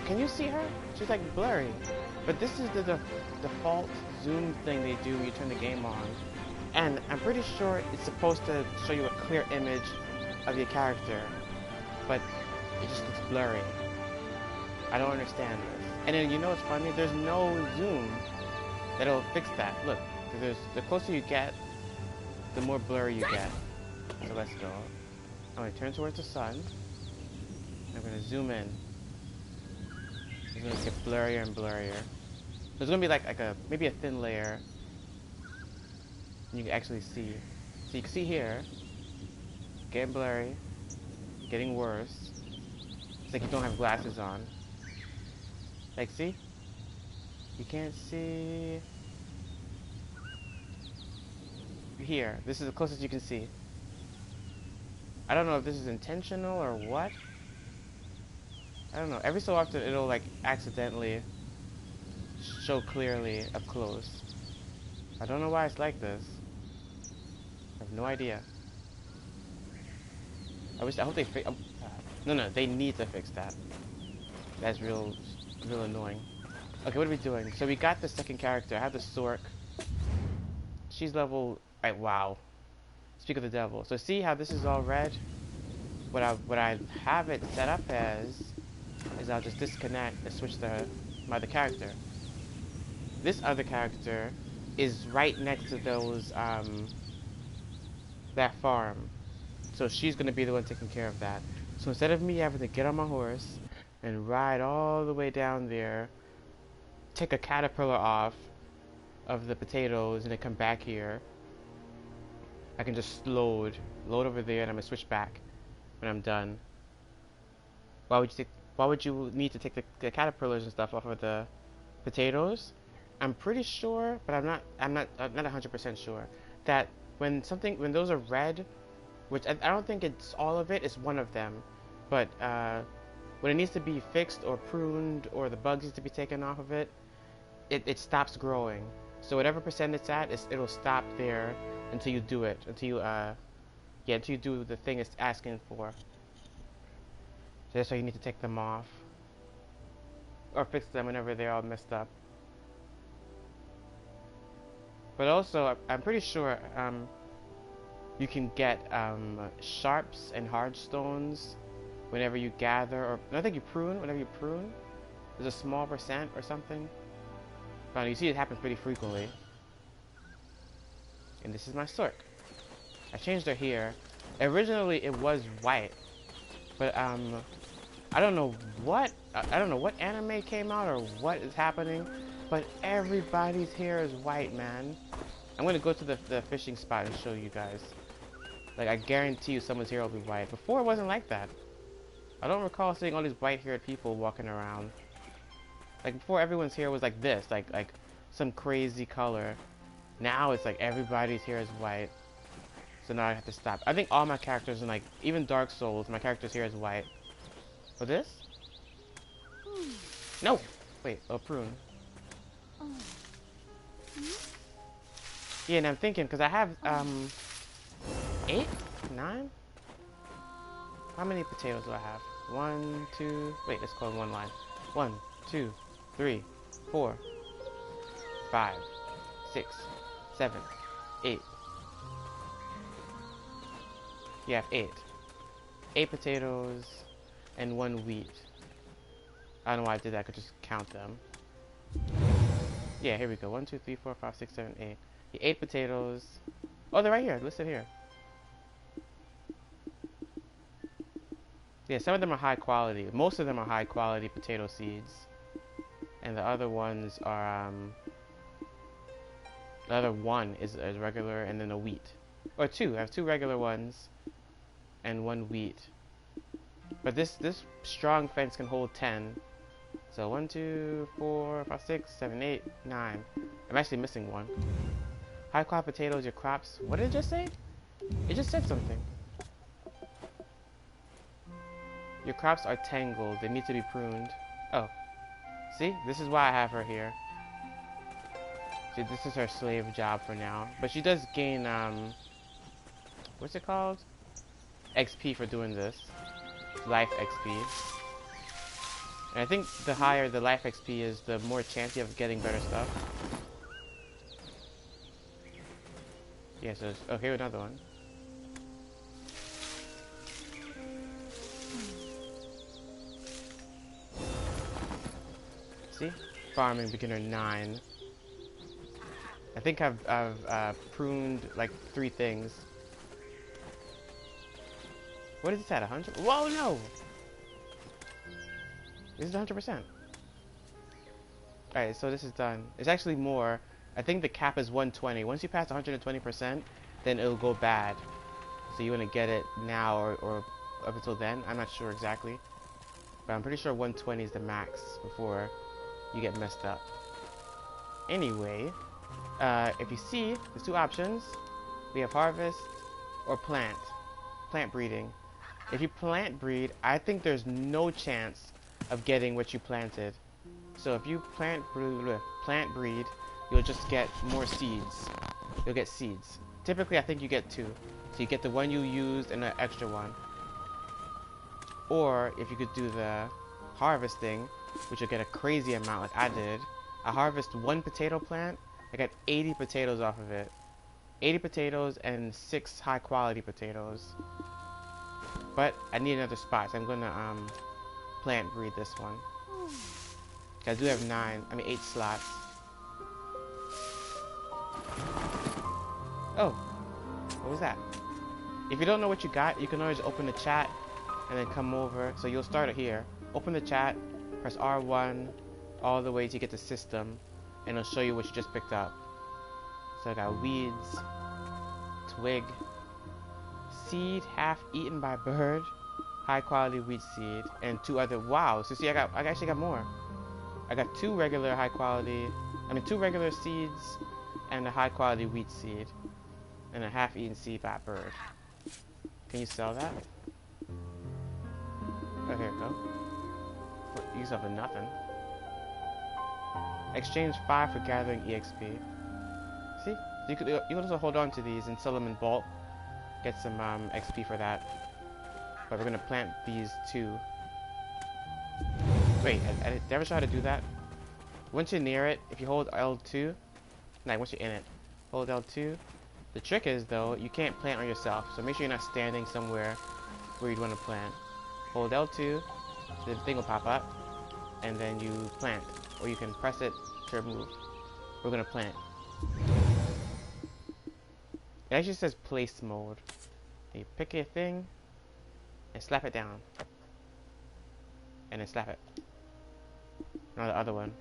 can you see her? She's like blurry. But this is the default zoom thing they do when you turn the game on. And I'm pretty sure it's supposed to show you a clear image of your character. But it just looks blurry. I don't understand this. And then you know what's funny? There's no zoom that'll fix that. Look, the closer you get, the more blurry you get. So let's go. I'm gonna turn towards the sun. I'm gonna zoom in. It's gonna get blurrier and blurrier. There's gonna be like maybe a thin layer. You can actually see. So you can see here, getting blurry, getting worse. It's like you don't have glasses on. Like, see? You can't see. Here, this is the closest you can see. I don't know if this is intentional or what. I don't know. Every so often it'll like accidentally show clearly up close. I don't know why it's like this. I have no idea. I hope they fix. No, they need to fix that. That's real annoying. Okay, what are we doing? So we got the second character. I have the Sork. She's level. Wow. Speak of the devil. So see how this is all red? What I have it set up as is I'll just disconnect and switch my other character. This other character is right next to those that farm. So she's gonna be the one taking care of that. So instead of me having to get on my horse and ride all the way down there, take a caterpillar off of the potatoes and then come back here, I can just load over there and I'm gonna switch back when I'm done. Why would you need to take the caterpillars and stuff off of the potatoes? I'm pretty sure, but I'm not 100% sure that when those are red, which I don't think it's all of it, it's one of them, but when it needs to be fixed or pruned or the bugs need to be taken off of it, it stops growing. So whatever percent it's at, it'll stop there until you do it, until you do the thing it's asking for. So that's why you need to take them off or fix them whenever they're all messed up. But also, I'm pretty sure you can get sharps and hard stones whenever you gather, or I think you prune. Whenever you prune, there's a small percent or something. But you see it happens pretty frequently. And this is my Sork. I changed her here. Originally, it was white, but I don't know what anime came out or what is happening, but everybody's hair is white, man. I'm gonna go to the fishing spot and show you guys. Like, I guarantee you someone's hair will be white. Before it wasn't like that. I don't recall seeing all these white-haired people walking around. Like, before everyone's hair was like this, like some crazy color. Now it's like everybody's hair is white. So now I have to stop. I think all my characters in, like, even Dark Souls, my character's hair is white. For this? No! Wait, a prune. Yeah, and I'm thinking, because I have, 8? 9? How many potatoes do I have? 1, 2, wait, let's call it one line. 1, 2, 3, 4, 5, 6, 7, 8. You have 8. 8 potatoes and 1 wheat. I don't know why I did that, I could just count them. Yeah, here we go. 1, 2, 3, 4, 5, 6, 7, 8. 8 potatoes. Oh, they're right here. Listed here. Yeah, some of them are high quality. Most of them are high quality potato seeds. And the other ones are, the other one is regular and then a wheat. Or 2. I have 2 regular ones and 1 wheat. But this strong fence can hold 10. So 1, 2, 4, 5, 6, 7, 8, 9. I'm actually missing 1. High quality potatoes, your crops. What did it just say? It just said something. Your crops are tangled. They need to be pruned. Oh. See? This is why I have her here. See, this is her slave job for now. But she does gain, what's it called? XP for doing this. Life XP. And I think the higher the life XP is, the more chance you have of getting better stuff. Yeah, so it's okay with another one. See? Farming beginner 9. I think I've pruned like 3 things. What is this at? 100? Whoa, no! This is 100%. Alright, so this is done. It's actually more. I think the cap is 120. Once you pass 120%, then it'll go bad. So you want to get it now or up until then. I'm not sure exactly. But I'm pretty sure 120 is the max before you get messed up. Anyway, if you see, there's 2 options. We have harvest or plant. Plant breeding. If you plant breed, I think there's no chance of getting what you planted. So if you plant breed, you'll just get more seeds. You'll get seeds. Typically, I think you get 2. So you get the one you used and an extra one. Or if you could do the harvesting, which you'll get a crazy amount like I did. I harvest 1 potato plant. I got 80 potatoes off of it. 80 potatoes and 6 high quality potatoes. But I need another spot, so I'm gonna plant breed this one. I do have 8 slots. Oh, what was that? If you don't know what you got, you can always open the chat and then come over. So you'll start it here. Open the chat, press R1 all the way to get the system, and it'll show you what you just picked up. So I got weeds, twig, seed half eaten by bird, high quality wheat seed, and 2 other. Wow! So see, I actually got more. I got 2 regular high quality. 2 regular seeds, and a high quality wheat seed, and a half eaten seed by bird. Can you sell that? Oh, here we go. Use up for nothing. Exchange 5 for gathering EXP. See? You could also hold on to these and sell them in bulk. Get some XP for that. But we're gonna plant these 2. Wait, did I ever show how to do that? Once you're near it, if you hold L2, once you're in it, hold L2. The trick is though, you can't plant on yourself, so make sure you're not standing somewhere where you'd want to plant. Hold L2, the thing will pop up, and then you plant, or you can press it to move. We're gonna plant. It actually says place mode. You pick a thing and slap it down, and then slap it. Now the other one.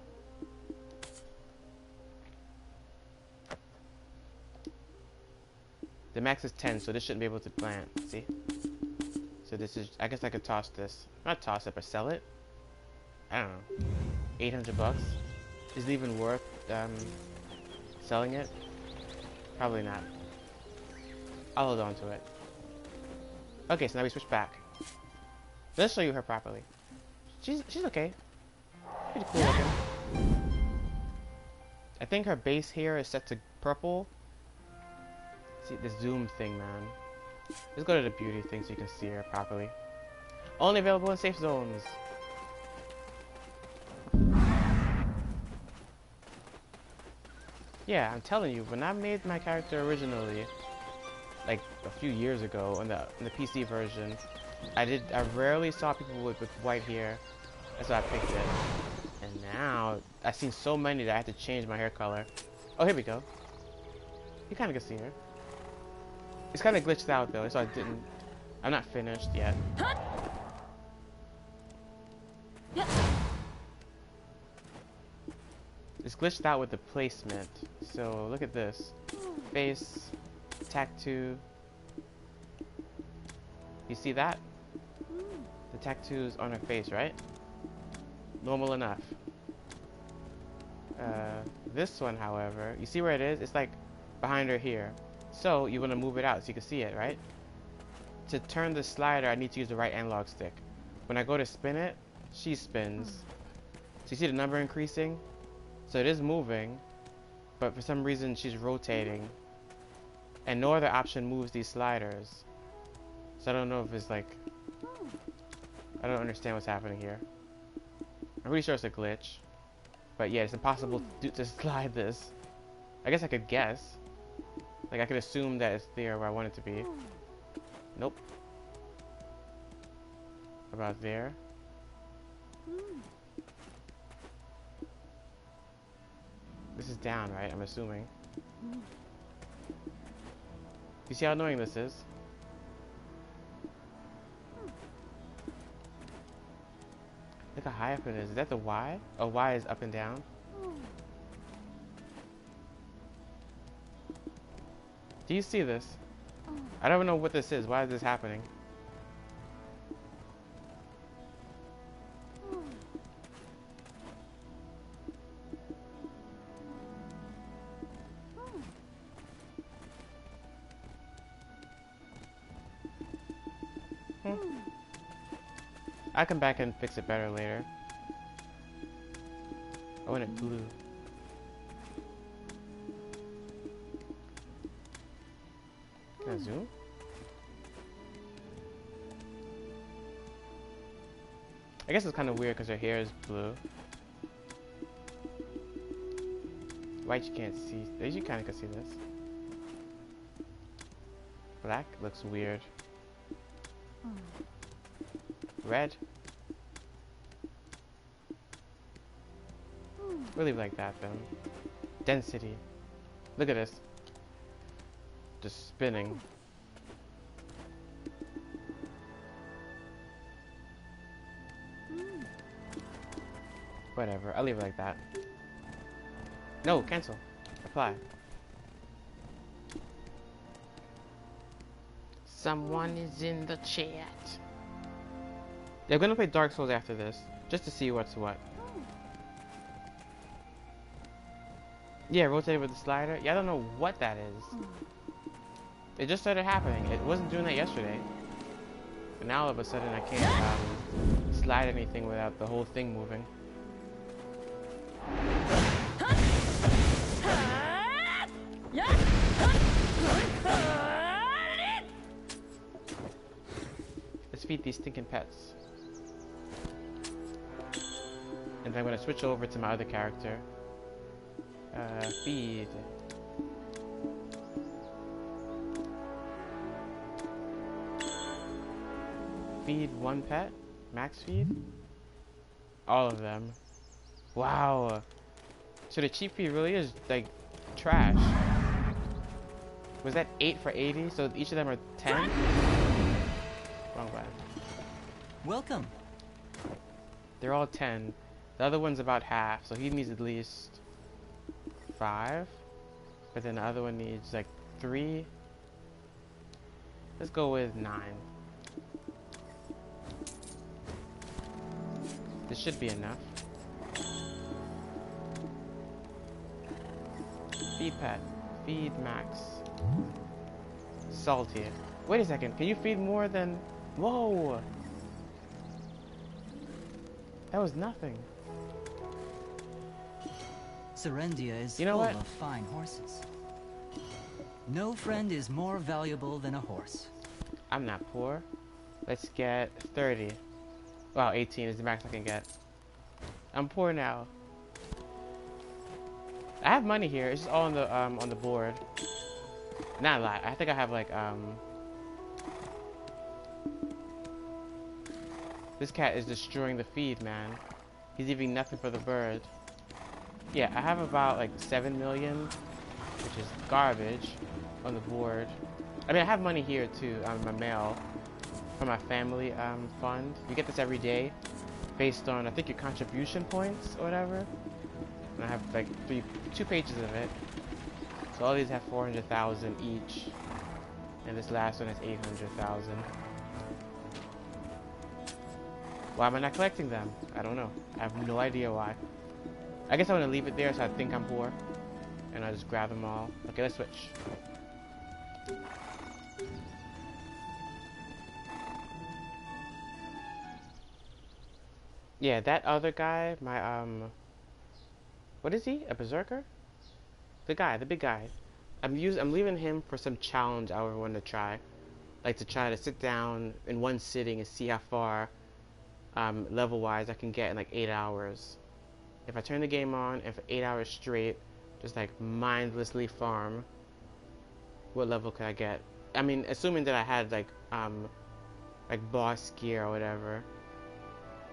The max is 10, so this shouldn't be able to plant. See? So this is. I guess I could toss this. Not toss it, but sell it. I don't know. 800 bucks. Is it even worth selling it? Probably not. I'll hold on to it. Okay, so now we switch back. Let's show you her properly. She's okay. Pretty cool looking. I think her base here is set to purple. See this zoom thing, man. Let's go to the beauty thing so you can see her properly. Only available in safe zones. Yeah, I'm telling you, when I made my character originally, like a few years ago on the PC version, I rarely saw people with white hair. That's why I picked it. And now I've seen so many that I have to change my hair color. Oh, here we go. You kind of can see her. It's kind of glitched out though, so I'm not finished yet. It's glitched out with the placement. So look at this. Face, tattoo. You see that? The tattoo's on her face, right? Normal enough. This one, however, you see where it is? It's like behind her here. So you want to move it out so you can see it, right? To turn the slider, I need to use the right analog stick. When I go to spin it, she spins. So you see the number increasing? So it is moving, but for some reason she's rotating. And no other option moves these sliders. So I don't know if it's like... I don't understand what's happening here. I'm pretty sure it's a glitch. But yeah, it's impossible to slide this. I guess I could guess. Like, I could assume that it's there where I want it to be. Nope. About there. This is down, right? I'm assuming. You see how annoying this is? Look how high up it is. Is that the Y? Oh, Y is up and down. Do you see this? I don't know what this is. Why is this happening? I'll come back and fix it better later. I want it blue. Can I zoom? I guess it's kind of weird because her hair is blue. White you can't see. You kind of can see this. Black looks weird. Red. We'll leave it like that then. Density. Look at this. Just spinning. Whatever. I'll leave it like that. No, cancel. Apply. Someone is in the chat. Yeah, I'm gonna play Dark Souls after this, just to see what's what. Yeah, rotate with the slider. Yeah, I don't know what that is. It just started happening. It wasn't doing that yesterday. And now all of a sudden I can't slide anything without the whole thing moving. Let's feed these stinking pets. And then I'm gonna switch over to my other character. Feed. Feed one pet? Max feed? All of them. Wow. So the cheap feed really is like trash. Was that 8 for 80? So each of them are 10? Wrong button. Welcome. They're all 10. The other one's about half, so he needs at least 5. But then the other one needs like 3. Let's go with 9. This should be enough. Feed pet. Feed max. Salty. Wait a second, can you feed more than... Whoa! That was nothing. Serendia is full of fine horses. No friend is more valuable than a horse. I'm not poor. Let's get 30. Wow, 18 is the max I can get. I'm poor now. I have money here. It's just all on the board. Not a lot. I think I have like This cat is destroying the feed, man. He's leaving nothing for the bird. Yeah, I have about like 7 million, which is garbage, on the board. I mean, I have money here too, my mail, from my family fund. You get this every day, based on I think your contribution points or whatever. And I have like 2 pages of it. So all these have 400,000 each, and this last one has 800,000. Why am I not collecting them? I don't know. I have no idea why. I guess I want to leave it there so I think I'm poor. And I'll just grab them all. Okay, let's switch. Yeah, that other guy, my, what is he? A berserker? The big guy. I'm leaving him for some challenge I would want to try. Like to try to sit down in one sitting and see how far level-wise I can get in like 8 hours. If I turn the game on and for 8 hours straight, just like mindlessly farm, what level could I get? I mean, assuming that I had like boss gear or whatever.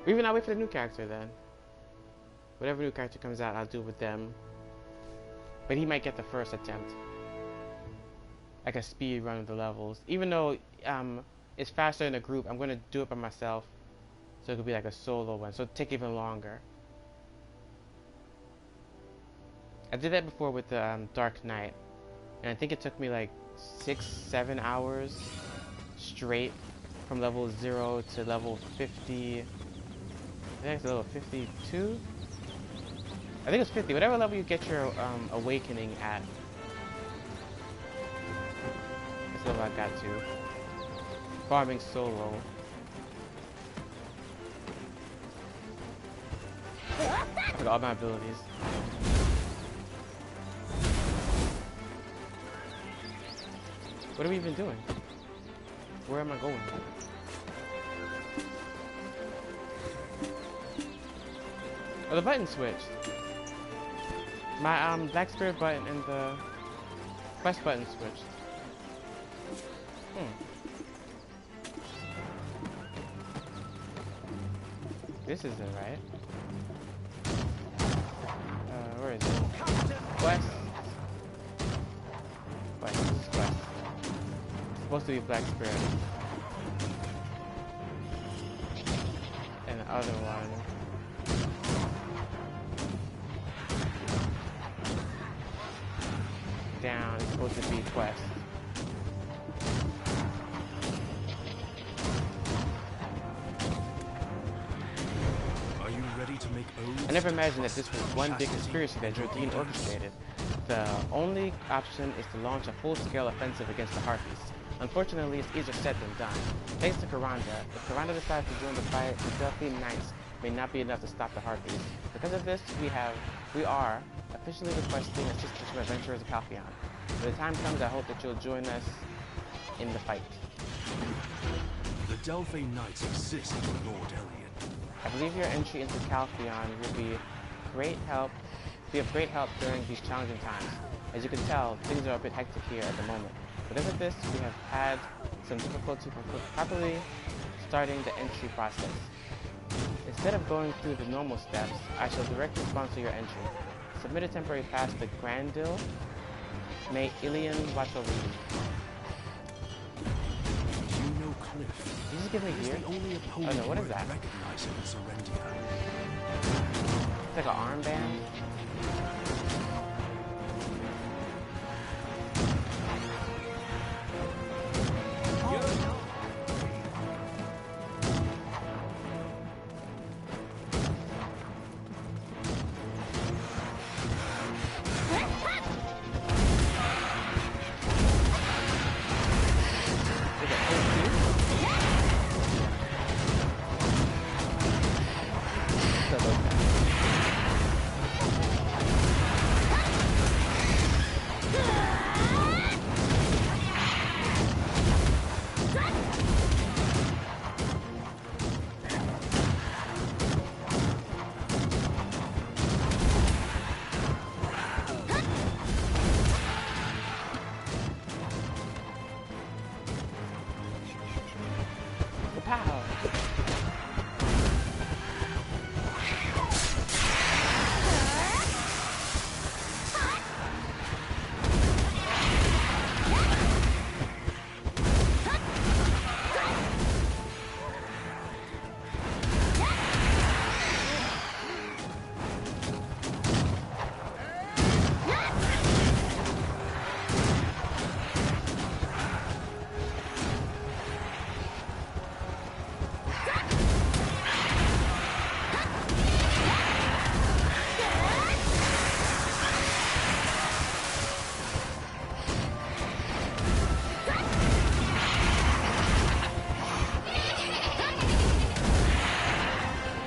Or even I'll wait for the new character then. Whatever new character comes out, I'll do with them. But he might get the first attempt. Like a speed run of the levels. Even though it's faster in a group, I'm gonna do it by myself. So it could be like a solo one. So it'll take even longer. I did that before with the Dark Knight. And I think it took me like 6-7 hours straight from level 0 to level 50. I think it's level 52? I think it's 50. Whatever level you get your awakening at. That's the level I got to. Farming solo. I forgot all my abilities. What are we even doing? Where am I going? Oh, the button switched. My Black Spirit button and the quest button switched. This isn't right. Where is it? Quest. Quest. This is quest. It's supposed to be Black Spirit. And the other one. Down. It's supposed to be quest. I never imagined that this was one big conspiracy that Jordine orchestrated. The only option is to launch a full-scale offensive against the Harpies. Unfortunately, it's easier said than done. Thanks to Karanda, if Karanda decides to join the fight, the Delphine Knights may not be enough to stop the Harpies. Because of this, we are officially requesting assistance from adventurers of Calpheon. When the time comes, I hope that you'll join us in the fight. The Delphine Knights exist for Lord Elliot. I believe your entry into Calpheon will be of great help during these challenging times. As you can tell, things are a bit hectic here at the moment. Because of this, we have had some difficulty properly starting the entry process. Instead of going through the normal steps, I shall directly sponsor your entry. Submit a temporary pass to Grandil. May Ilian watch over you. Did you just give me gear? Oh no, what is that? It's like an armband.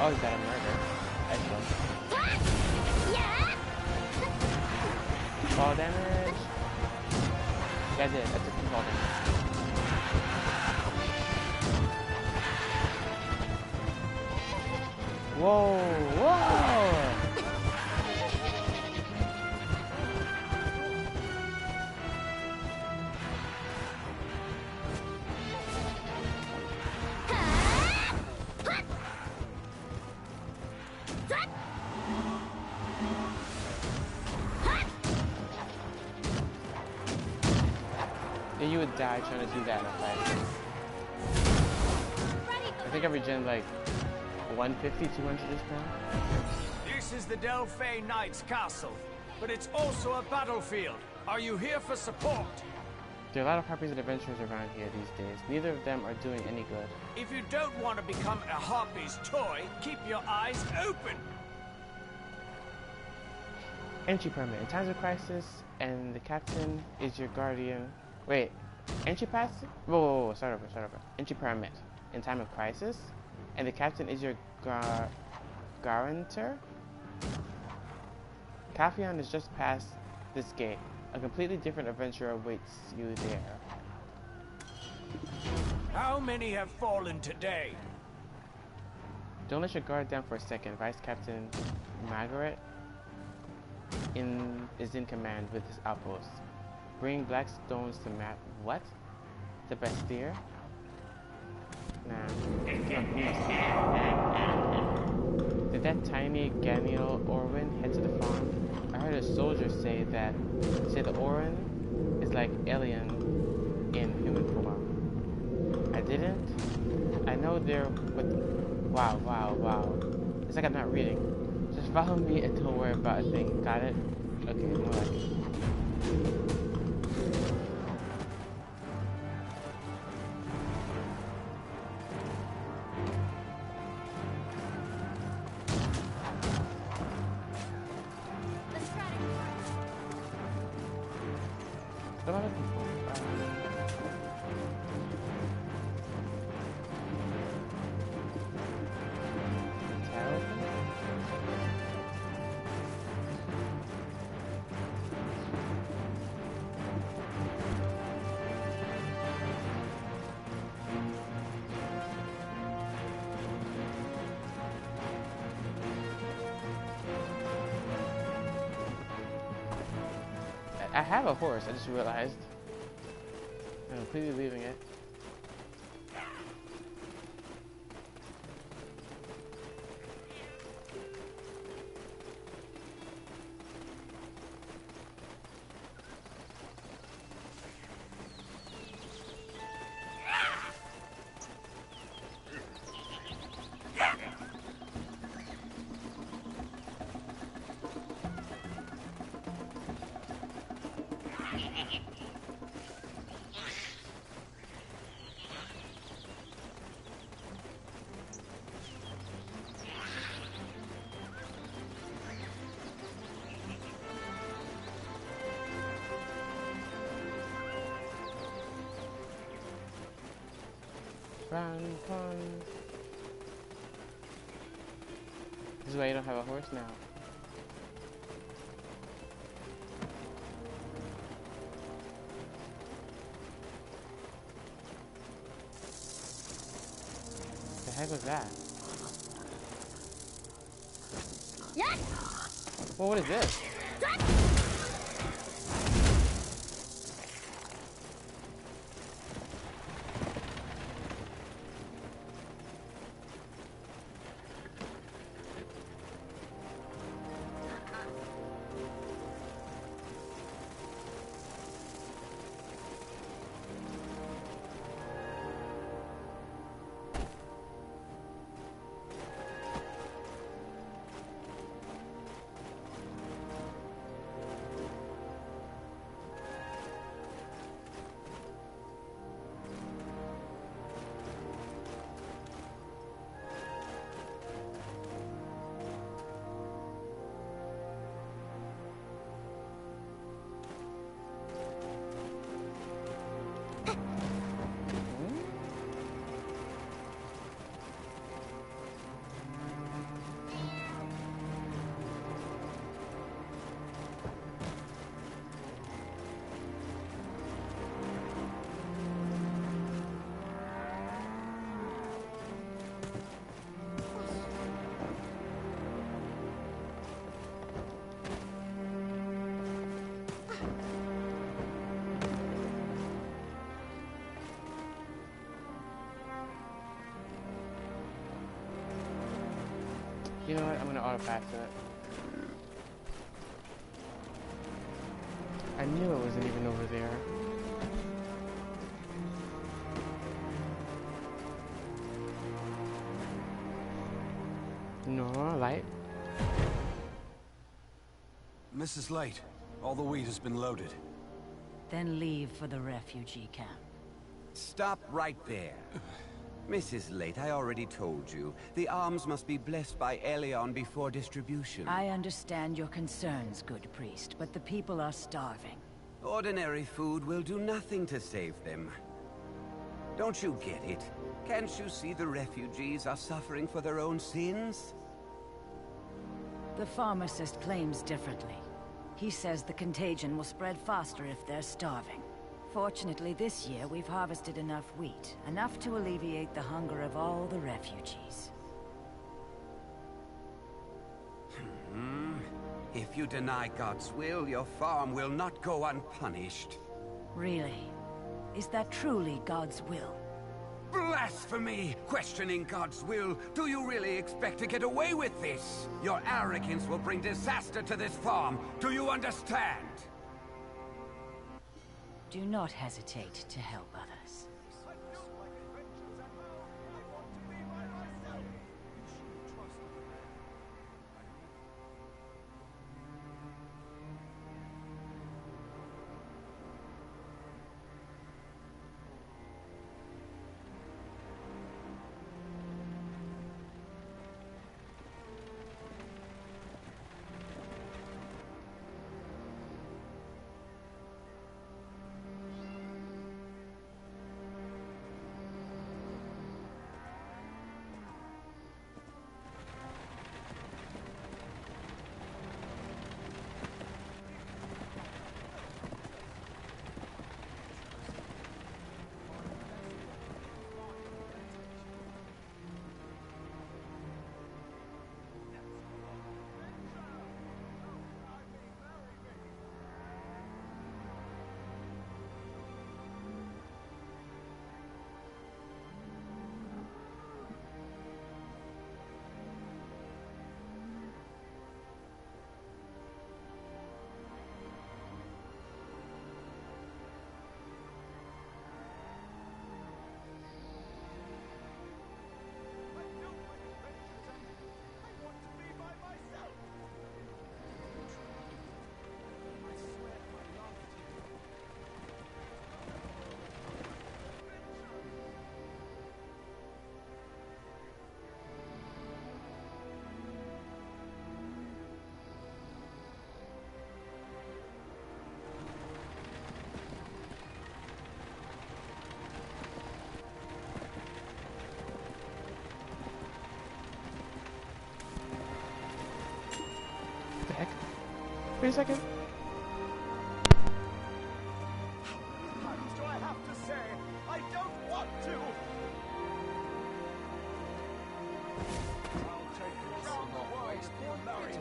Oh, he's got a murder. Excellent. Fall damage. Yeah, I did. I took some fall damage. Whoa! Whoa! Yeah, you would die trying to do that in a fight. I think I regen like 150, 200 this time. This is the Delphi Knight's castle, but it's also a battlefield. Are you here for support? There are a lot of harpies and adventurers around here these days. Neither of them are doing any good. If you don't want to become a harpy's toy, keep your eyes open. Entry permit. In times of crisis, and the captain is your guardian. Wait, entry pass? Whoa, start over. Entry permit. In time of crisis, and the captain is your guarantor? Cafion is just past this gate. A completely different adventure awaits you there. How many have fallen today? Don't let your guard down for a second. Vice Captain Margaret is in command with this outpost. Bring black stones to map. What? The Bastille? Nah. Did that tiny Ganiel Orwin head to the farm? I heard a soldier say the Orin is like alien in human form. I didn't. I know they're with. Wow. It's like I'm not reading. Just follow me and don't worry about a thing. Got it? Okay, more like it. What am I looking for? I have a horse, I just realized. I'm completely leaving it. Run, pun. This is why you don't have a horse now. The heck was that? Well, what is this? know what? I'm gonna auto pass it. I knew it wasn't even over there. No, light. Mrs. Late, all the wheat has been loaded. Then leave for the refugee camp. Stop right there. Mrs. Late, I already told you. The arms must be blessed by Elion before distribution. I understand your concerns, good priest, but the people are starving. Ordinary food will do nothing to save them. Don't you get it? Can't you see the refugees are suffering for their own sins? The pharmacist claims differently. He says the contagion will spread faster if they're starving. Fortunately, this year we've harvested enough wheat, enough to alleviate the hunger of all the refugees. If you deny God's will, your farm will not go unpunished. Really? Is that truly God's will? Blasphemy! Questioning God's will? Do you really expect to get away with this? Your arrogance will bring disaster to this farm. Do you understand? Do not hesitate to help others. What the heck? Wait a second. How many times do I have to say, I don't want to? I'll take you round the world if you marry me.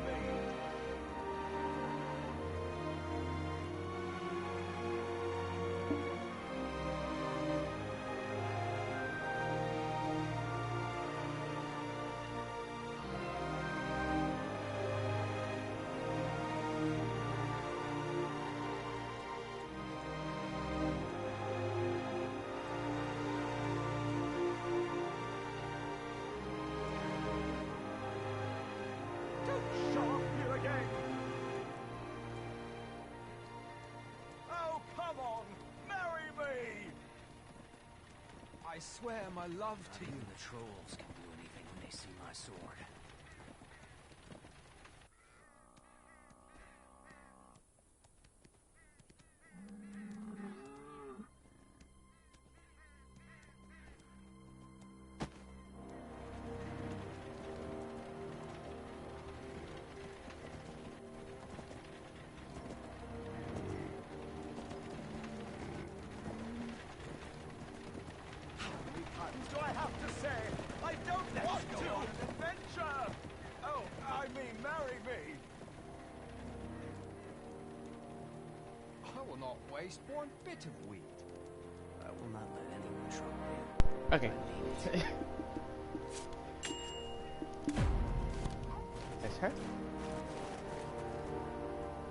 Show up here again! Oh, come on! Marry me! I swear my love to you. The trolls can do anything when they see my sword. Do I have to say, I don't want to? Adventure! Oh, I mean, marry me! I will not waste one bit of wheat. I will not let anyone trouble you. Okay. her?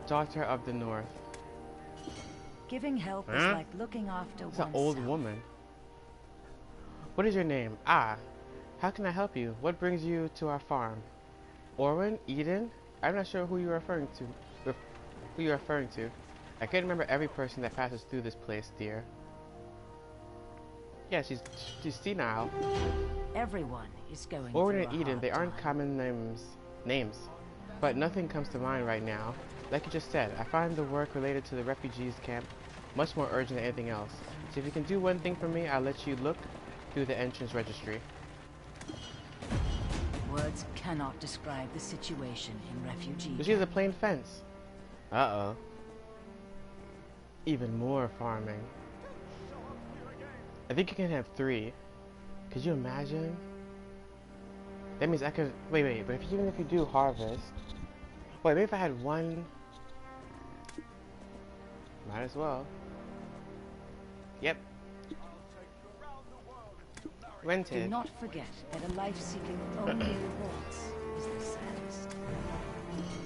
Daughter of the North. Giving help is like looking after It's oneself. an old woman. What is your name? Ah. How can I help you? What brings you to our farm? Orwin? Eden? I'm not sure who you're referring to. Who you're referring to. I can't remember every person that passes through this place, dear. Yeah, she's senile. Everyone is going Orwin through and a Eden, hard they aren't time. common names. But nothing comes to mind right now. Like you just said, I find the work related to the refugees camp much more urgent than anything else. So if you can do one thing for me, I'll let you look through the entrance registry. Words cannot describe the situation in refugee She has a camp. plain fence. Uh-oh. Even more farming. I think you can have 3. Could you imagine? That means I could... Wait, but even if you do harvest... Wait, maybe if I had 1... Might as well. Yep. Do Rented. not forget that a life seeking only rewards is the saddest.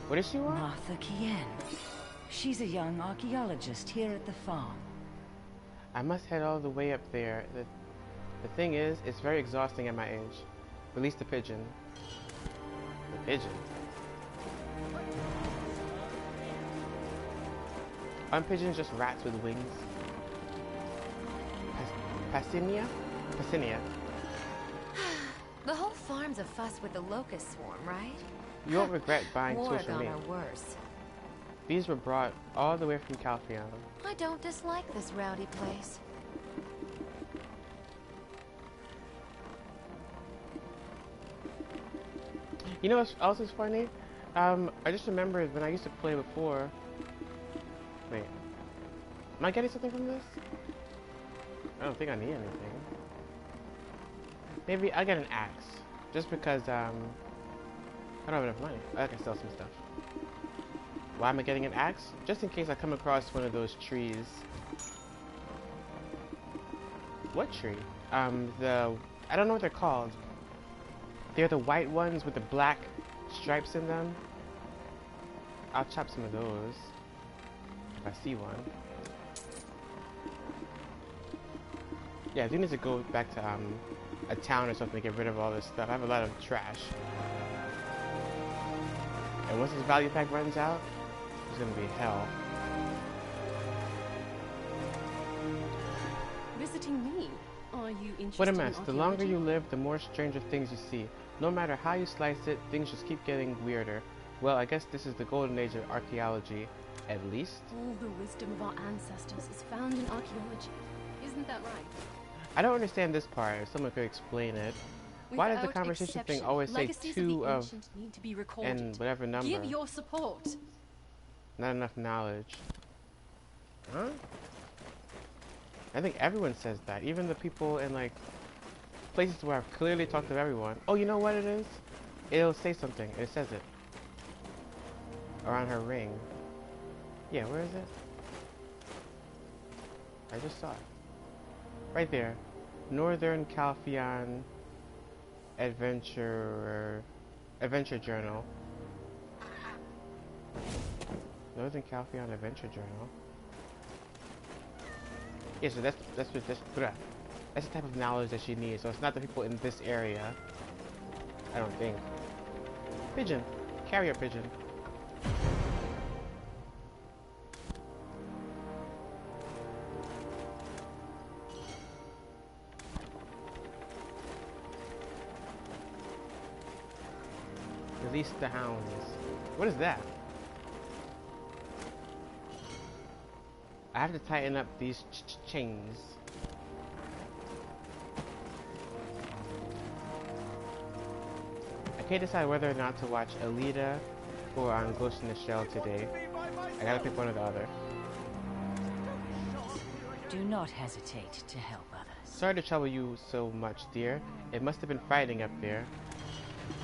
What does she want? Martha Kien. She's a young archaeologist here at the farm. I must head all the way up there. The thing is, it's very exhausting at my age. Release the pigeon. The pigeon? Aren't pigeons just rats with wings? Pasinia? Pasinia. The whole farm's a fuss with the locust swarm, right? You won't regret buying tools from Oregon me. or worse. These were brought all the way from Calpheon. I don't dislike this rowdy place. You know what else is funny? I just remembered when I used to play before. Wait. Am I getting something from this? I don't think I need anything. Maybe I'll get an axe. Just because, I don't have enough money. I can sell some stuff. Why am I getting an axe? Just in case I come across one of those trees. What tree? I don't know what they're called. They're the white ones with the black stripes in them. I'll chop some of those. If I see one. Yeah, I do need to go back to, a town or something to get rid of all this stuff. I have a lot of trash. And once this value pack runs out, it's gonna be hell. Visiting me? Are you interested What a mess. in The longer archaeology? you live, the more stranger things you see. No matter how you slice it, things just keep getting weirder. Well, I guess this is the golden age of archaeology, at least. All the wisdom of our ancestors is found in archaeology. Isn't that right? I don't understand this part. If someone could explain it. Why does the Without conversation thing exception, always say legacies 2 the of ancient need to be recorded. and whatever number? Give your support. Not enough knowledge. Huh? I think everyone says that. Even the people in like places where I've clearly talked to everyone. Oh, you know what it is? It'll say something. It says it. Around her ring. Yeah, where is it? I just saw it. Right there. Northern Calpheon Adventure Journal. Northern Calpheon Adventure Journal. Yeah, so that's the type of knowledge that she needs. So it's not the people in this area. I don't think. Pigeon. Carrier pigeon. Release the hounds. What is that? I have to tighten up these chains. I can't decide whether or not to watch Alita or on Ghost in the Shell today. I gotta pick one or the other. Do not hesitate to help others. Sorry to trouble you so much, dear. It must have been frightening up there.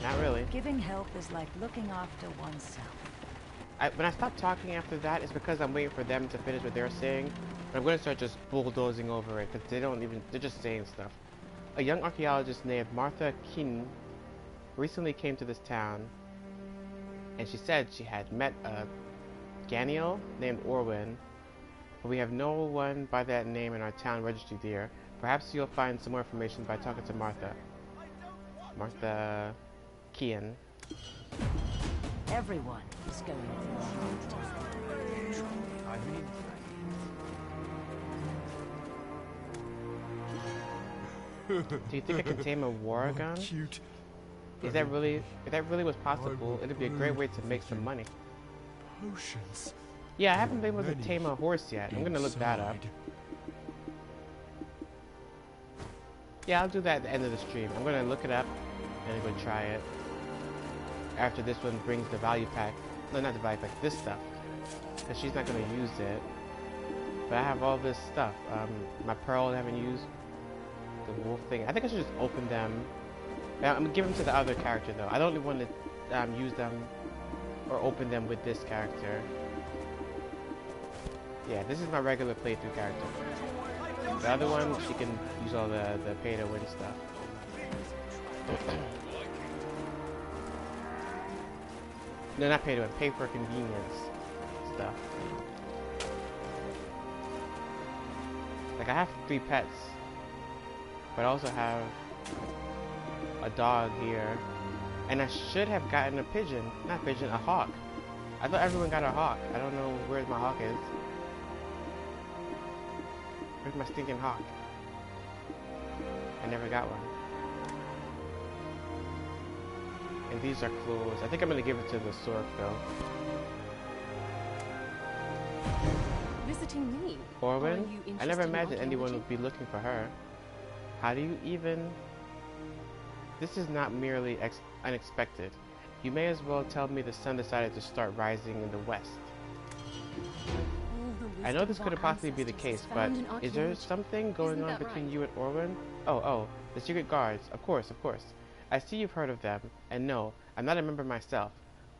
Not really. Giving help is like looking after oneself. When I stop talking after that, it's because I'm waiting for them to finish what they're saying. But I'm going to start just bulldozing over it, because they're just saying stuff. A young archaeologist named Martha Keen recently came to this town. and she said she had met a Ganiel named Orwin, but we have no one by that name in our town registry there. Perhaps you'll find some more information by talking to Martha. Martha Kean. Everyone is going through a hard time. I mean, Do you think I can tame a war gun? cute. If that really was possible, it'd be a great way to make some money. Potions. Yeah, I haven't been able to tame a horse yet. I'm gonna look that up. inside. Yeah, I'll do that at the end of the stream. I'm gonna look it up and go try it. After this one brings the value pack. No, not the value pack, this stuff. Because she's not gonna use it. But I have all this stuff. My pearl I haven't used. The wolf thing. I think I should just open them. I'm gonna give them to the other character though. I don't really want to use them or open them with this character. Yeah, this is my regular playthrough character. The other one, she can use all the pay to win stuff. No, not pay to win, pay for convenience stuff. Like I have 3 pets, but I also have a dog here, and I should have gotten a pigeon, not pigeon, a hawk. I thought everyone got a hawk. I don't know where my hawk is. Where's my stinking hawk? I never got one. And these are clothes. I think I'm gonna give it to the Sork though. Visiting me? Orwin? Are you I interested never in imagined anyone archaeology? would be looking for her. How do you even... This is not merely unexpected. You may as well tell me the sun decided to start rising in the west. I know this couldn't possibly be the case, but is there something going on between you and Orwin? Oh, the secret guards. Of course. I see you've heard of them, and no, I'm not a member myself.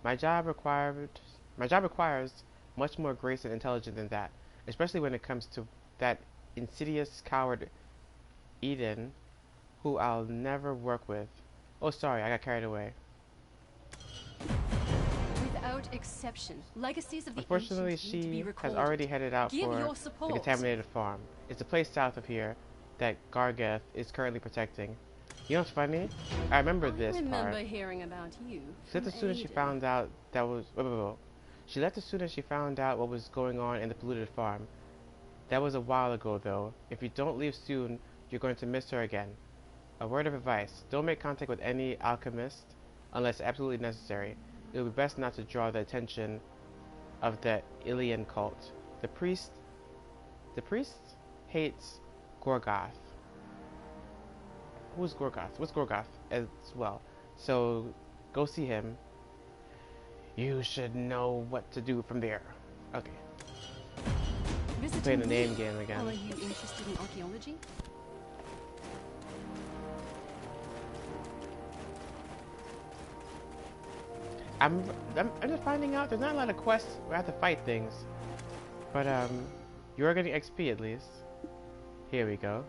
My job requires much more grace and intelligence than that, especially when it comes to that insidious coward Eden, who I'll never work with. Oh, sorry, I got carried away. Without exception, legacies of the Unfortunately, ancients need to be she has recalled. already headed out Give for your the support. contaminated farm. It's a place south of here that Gargeth is currently protecting. You know what's funny? I remember this I remember part. hearing about you. She left as from soon as she Aiden. found out that was... Wait. She left as soon as she found out what was going on in the polluted farm. That was a while ago, though. If you don't leave soon, you're going to miss her again. A word of advice. Don't make contact with any alchemist unless absolutely necessary. It would be best not to draw the attention of the Ilian cult. The priest hates Gorgoth. Who's Gorgoth? What's Gorgoth as well? So go see him. You should know what to do from there. Okay. Visiting Playing the name me? game again. Are you interested in archaeology? I'm just finding out there's not a lot of quests where I have to fight things. But you're getting XP at least. Here we go.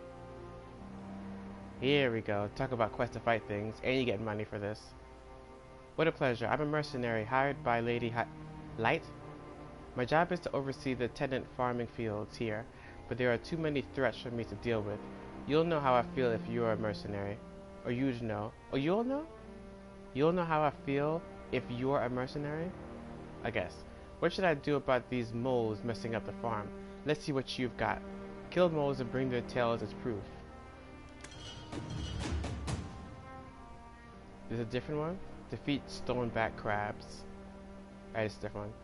Talk about quests to fight things, and you get money for this. What a pleasure. I'm a mercenary hired by Lady Light. My job is to oversee the tenant farming fields here, but there are too many threats for me to deal with. You'll know how I feel if you're a mercenary. Or you'd know. Oh, you'll know? You'll know how I feel if you're a mercenary? I guess. What should I do about these moles messing up the farm? Let's see what you've got. Kill moles and bring their tails as proof. There's a different one? Defeat stoneback crabs. Alright, it's a different one.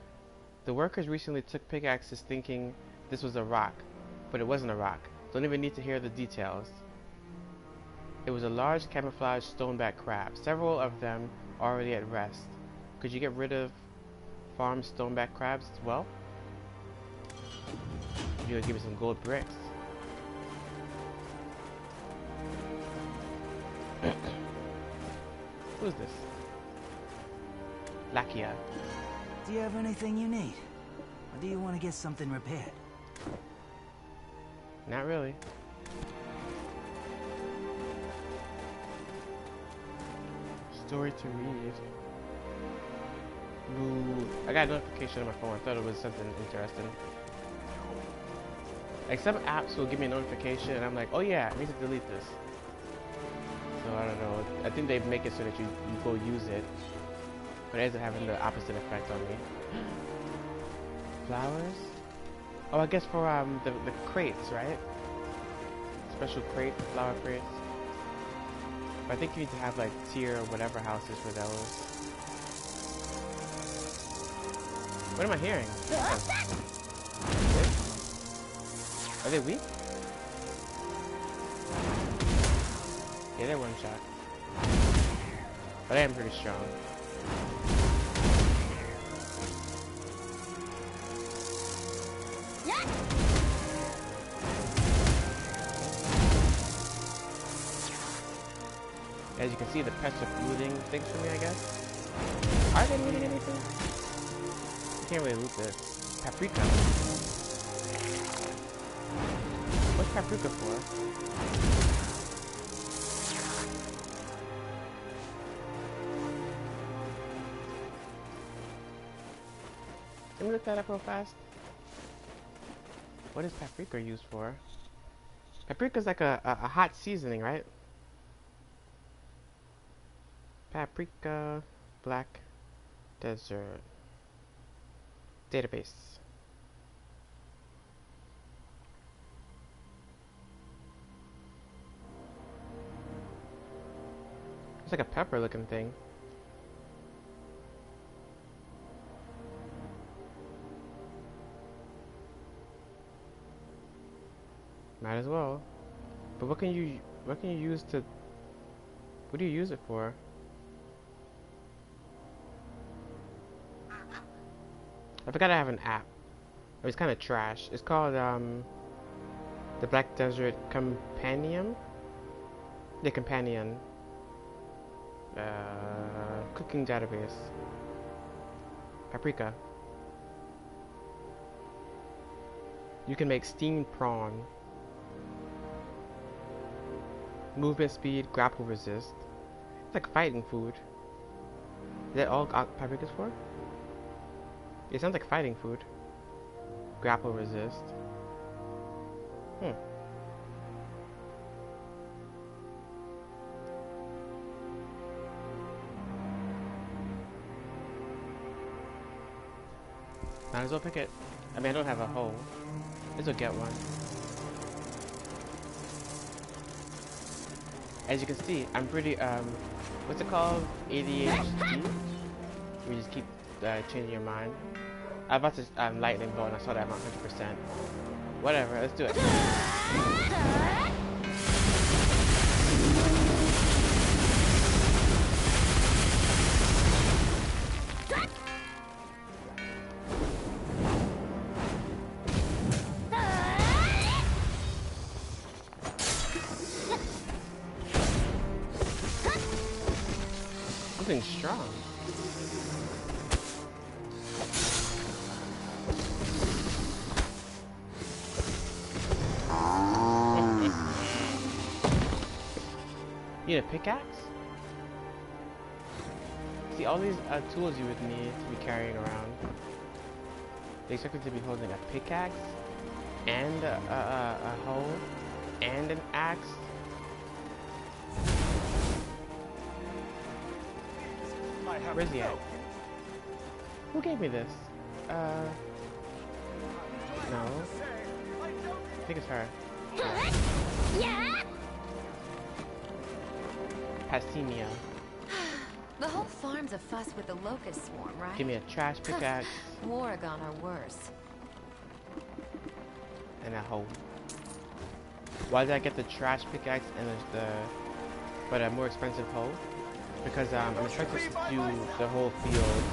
The workers recently took pickaxes thinking this was a rock, but it wasn't a rock. Don't even need to hear the details. It was a large camouflaged stoneback crab. Several of them already at rest. Could you get rid of farm stoneback crabs as well? You're gonna give me some gold bricks. Who's this? Lakia. Do you have anything you need? Or do you want to get something repaired? Not really. Story to read. Boo. I got a notification on my phone. I thought it was something interesting. Like some apps will give me a notification and I'm like, oh yeah, I need to delete this. So I don't know. I think they make it so that you go use it. But it ends up having the opposite effect on me. Flowers? Oh, I guess for the crates, right? Special crate, flower crates. But I think you need to have like tier or whatever houses for those. What am I hearing? Are they weak? Yeah, they're one shot. But I am pretty strong. As you can see, the pets are looting things for me, I guess. Are they looting anything? You can't really loot this. Paprika. What's paprika for? Let me look that up real fast. What is paprika used for? Paprika is like a hot seasoning, right? Paprika, Black Desert database. It's like a pepper looking thing. Might as well. But what can you use to, what do you use it for? I forgot I have an app. It's kind of trash. It's called the Black Desert Companion. The Companion cooking database. Paprika. You can make steamed prawn. Movement speed, grapple resist. It's like fighting food. Is that all paprika's for? It sounds like fighting food. Grapple resist. Might as well pick it. I mean, I don't have a hoe. Let's go get one. As you can see, I'm pretty, what's it called? ADHD? You just keep changing your mind. I was about to lightning bolt and I saw that I'm 100%. Whatever, let's do it. Something strong. You need a pickaxe? See, all these tools you would need to be carrying around. They expect you to be holding a pickaxe, and a hoe, and an axe. Where's he at? Who gave me this? No. I think it's her. Yeah. Pastimia. The whole farm's a fuss with the locust swarm, right? Give me a trash pickaxe. Warrigon are worse. And a hoe. Why did I get the trash pickaxe and but a more expensive hoe? Because I'm expected to do the whole field.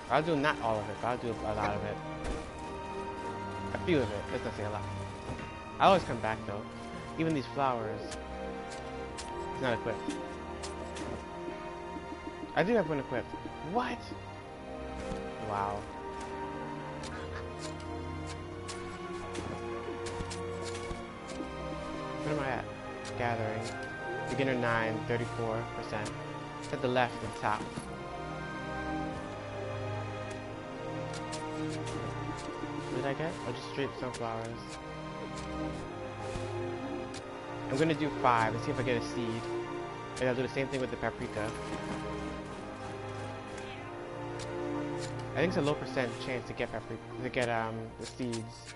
I'll do not all of it, but I'll do a lot of it. A few of it, let's not say a lot. I always come back though. Even these flowers. It's not equipped. I do have one equipped. What? Wow. What am I at? Gathering. Beginner 9, 34%. It's at the left and top. get? Or just straight sunflowers? I'm gonna do 5 and see if I get a seed. And I'll do the same thing with the paprika. I think it's a low percent chance to get paprika, to get the seeds.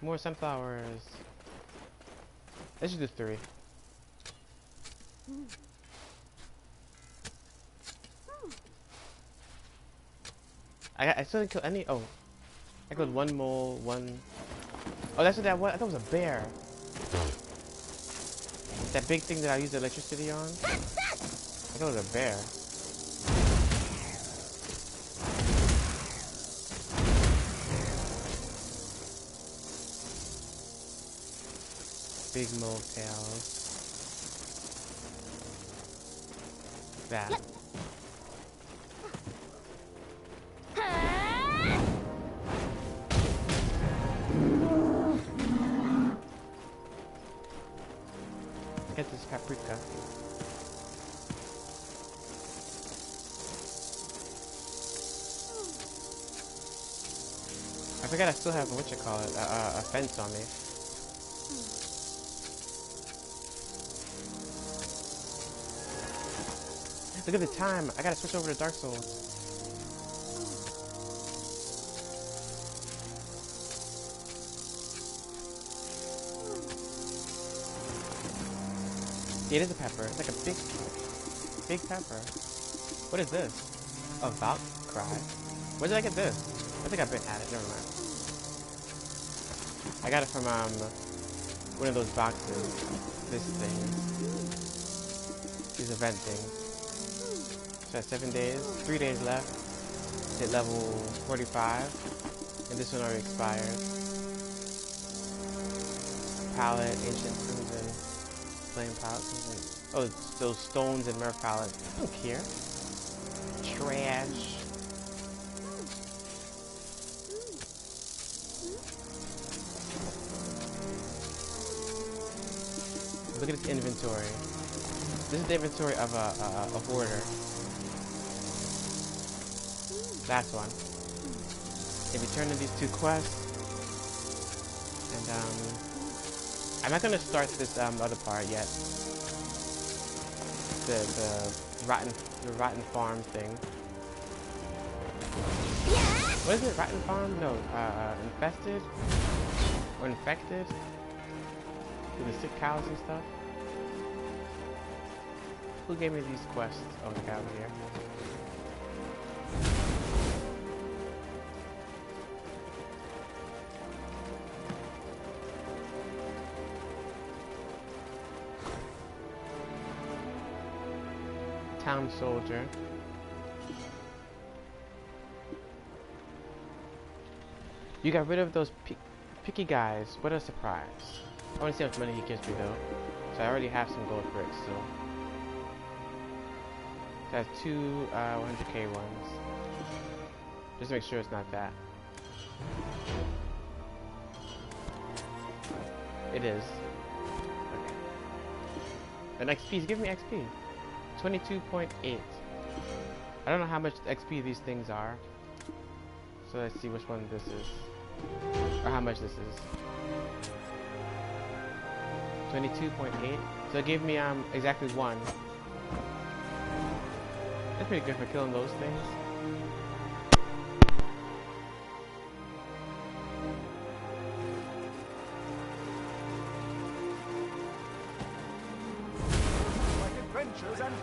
More sunflowers. Let's just do 3. I still didn't kill any. Oh, I killed 1 mole, 1. Oh, that's what that was. I thought it was a bear. That big thing that I used the electricity on. I thought it was a bear. Big mole tails. That. Get this paprika. I forgot I still have a fence on me. Look at the time. I gotta switch over to Dark Souls. Yeah, it is a pepper. It's like a big pepper. What is this? A Valk cry. Where did I get this? I think I've been at it. Never mind. I got it from one of those boxes. This thing. These event things. So I have 7 days, 3 days left. Hit level 45, and this one already expired. Palette, ancient crimson, flame palette. Oh, it's those stones and Murph palette. I don't care. Trash. Look at this inventory. This is the inventory of a hoarder. That's one. If you turn in these 2 quests, and I'm not gonna start this other part yet. The rotten farm thing. What is it? Rotten farm? No, infested or infected with the sick cows and stuff. Who gave me these quests? Oh, the guy over here. Town soldier. You got rid of those picky guys. What a surprise. I want to see how much money he gives me though. So I already have some gold bricks still. So I have 2 100k ones. Just to make sure it's not that. It is. Okay. And XP, he's giving me XP. 22.8. I don't know how much XP these things are. So let's see which one this is. Or how much this is. 22.8. So it gave me exactly 1. That's pretty good for killing those things. Like adventures and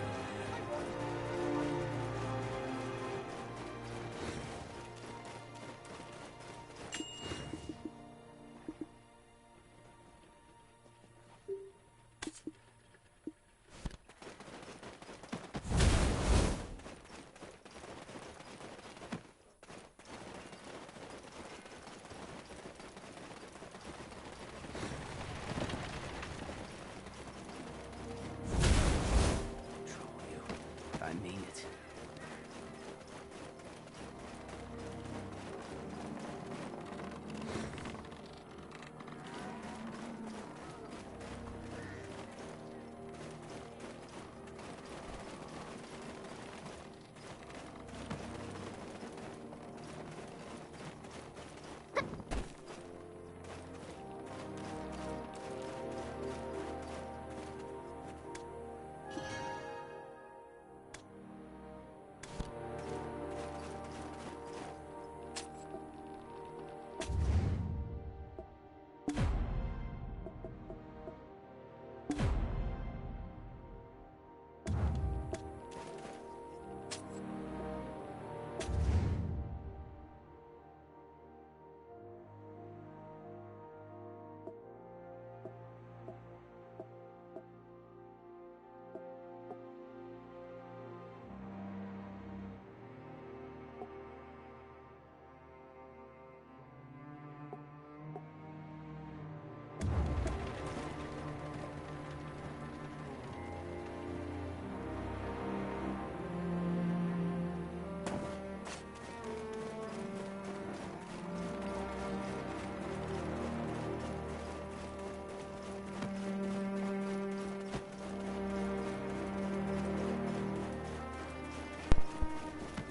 I mean it.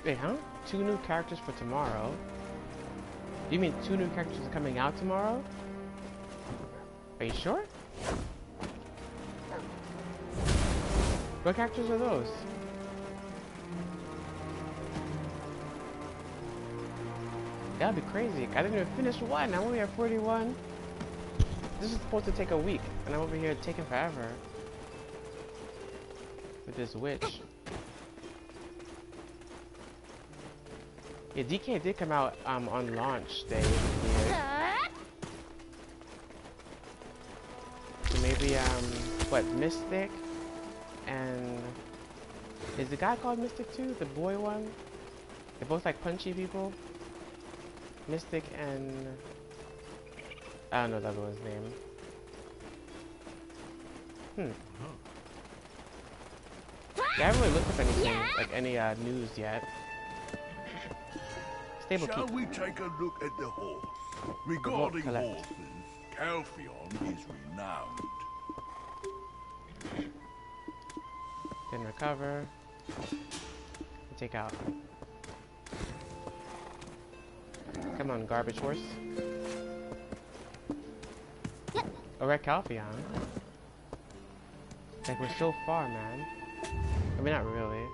Wait, huh? 2 new characters for tomorrow? You mean 2 new characters are coming out tomorrow? Are you sure? What characters are those? That'd be crazy. I didn't even finish 1. I'm only at 41. This is supposed to take a week, and I'm over here taking forever. With this witch. Yeah, DK did come out on launch day. So maybe what, Mystic and is the guy called Mystic too? The boy one? They're both like punchy people. Mystic and I don't know the other one's name. Yeah, I haven't really looked up anything, like any news yet. Stable Shall keep. we take a look at the horse? Regarding horses, Calpheon is renowned. Then recover. Take out. Come on, garbage horse. Alright, Calpheon. Like, we're so far, man. I mean, not really.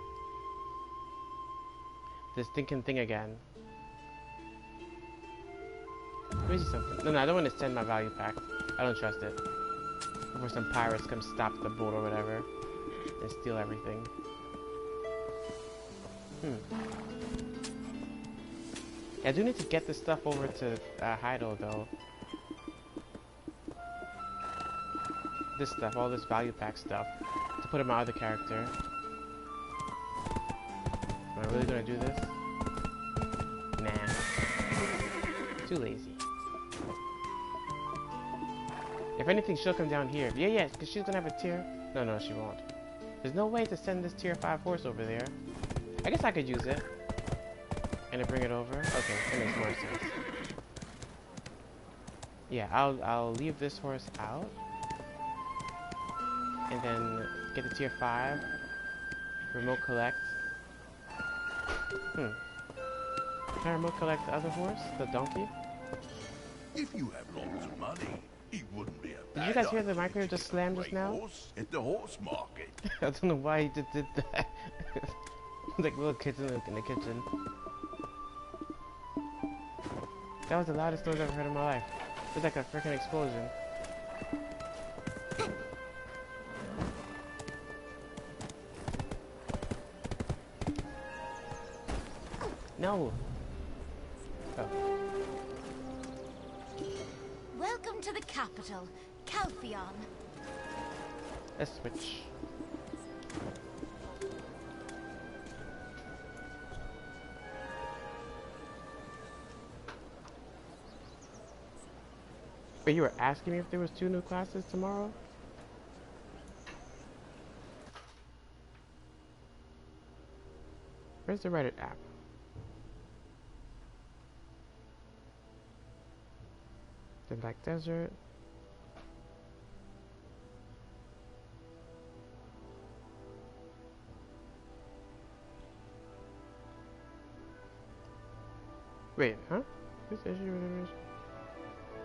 This thinking thing again. Let me see something. No, I don't want to send my value pack. I don't trust it. Before some pirates come stop the boat or whatever and steal everything. Yeah, I do need to get this stuff over to Heido though. This stuff, all this value pack stuff, to put in my other character. Am I really gonna do this? Nah. Too lazy. If anything, she'll come down here. Yeah, because she's gonna have a tier. No, she won't. There's no way to send this tier 5 horse over there. I guess I could use it. And to bring it over. Okay, that makes more sense. Yeah, I'll leave this horse out. And then get the tier 5. Remote collect. Can I remote collect the other horse? The donkey? If you have lots of money, it wouldn't be a bad Did you guys hear the idea microwave to just slam just now? horse at the horse market. I don't know why he just did that. Like little kids in the kitchen. That was the loudest noise I've ever heard in my life. It was like a freaking explosion. No. Oh. Welcome to the capital, Calpheon. Let's switch. Wait, you were asking me if there was 2 new classes tomorrow? Where's the Reddit app? The Black Desert. Wait, huh? This issue.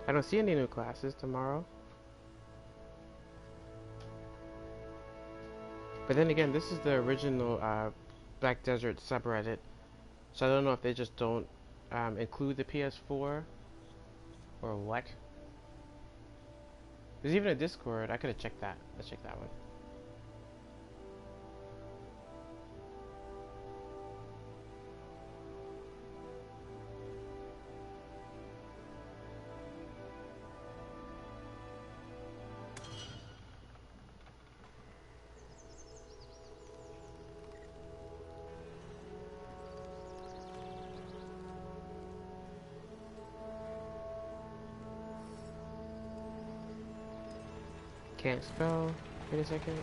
I don't see any new classes tomorrow. But then again, this is the original Black Desert subreddit, so I don't know if they just don't include the PS4 or what. There's even a Discord. I could have checked that. Let's check that one. Can't spell. Wait a second.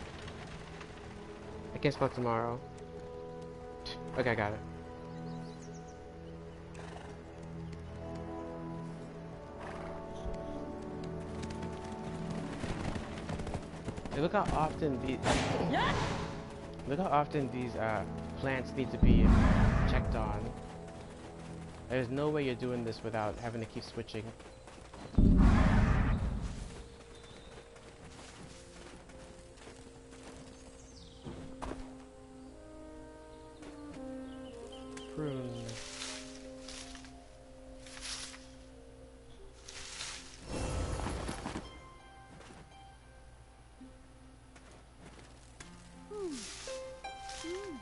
I can't spell tomorrow. Okay, I got it. Hey, look how often these plants need to be checked on. There's no way you're doing this without having to keep switching. Prune.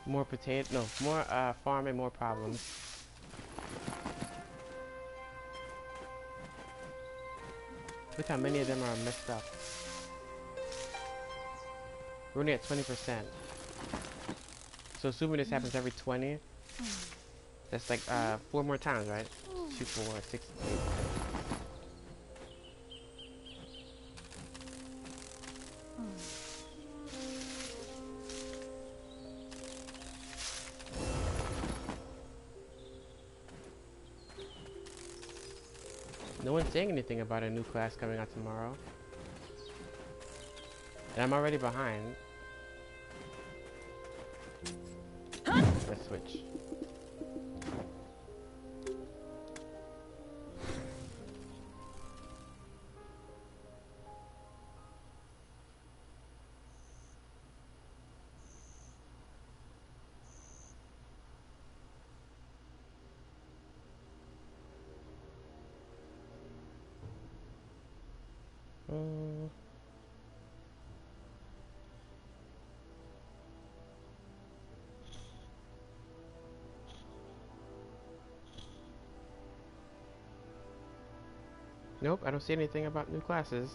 More potato, no, more farming, more problems. Look how many of them are messed up. We're only at 20%. So assuming this happens every 20, that's like 4 more times, right? 2, 4, 6, 8, 10. No one's saying anything about a new class coming out tomorrow. And I'm already behind. Let's switch. Nope, I don't see anything about new classes.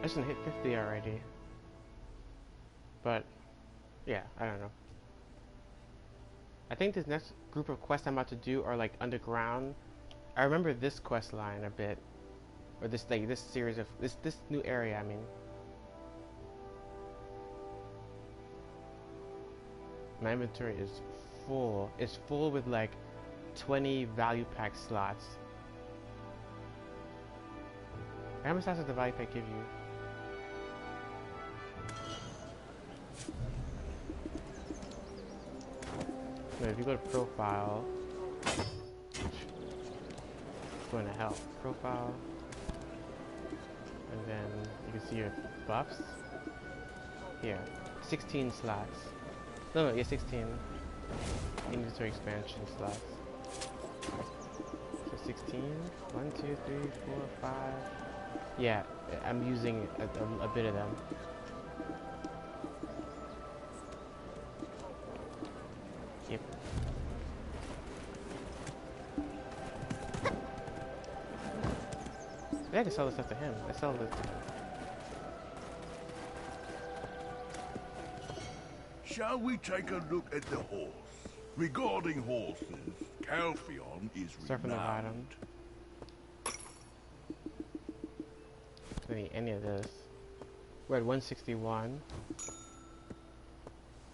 I shouldn't hit 50 already. But, yeah, I don't know. I think this next group of quests I'm about to do are like underground. I remember this quest line a bit. Or this, like, this series of, this new area, I mean. My inventory is full. It's full with like 20 value pack slots. How many slots does the value pack give you? No, if you go to profile, it's going to help. Profile, and then you can see your buffs. Here, 16 slots. No, yeah, 16 inventory expansion slots. So 16, 1, 2, 3, 4, 5. Yeah, I'm using a bit of them. Yep. I can sell this stuff to him. I sell this to him. Shall we take a look at the horse? Regarding horses, Calpheon is Start from the bottom. renowned. Don't need any of this. We're at 161.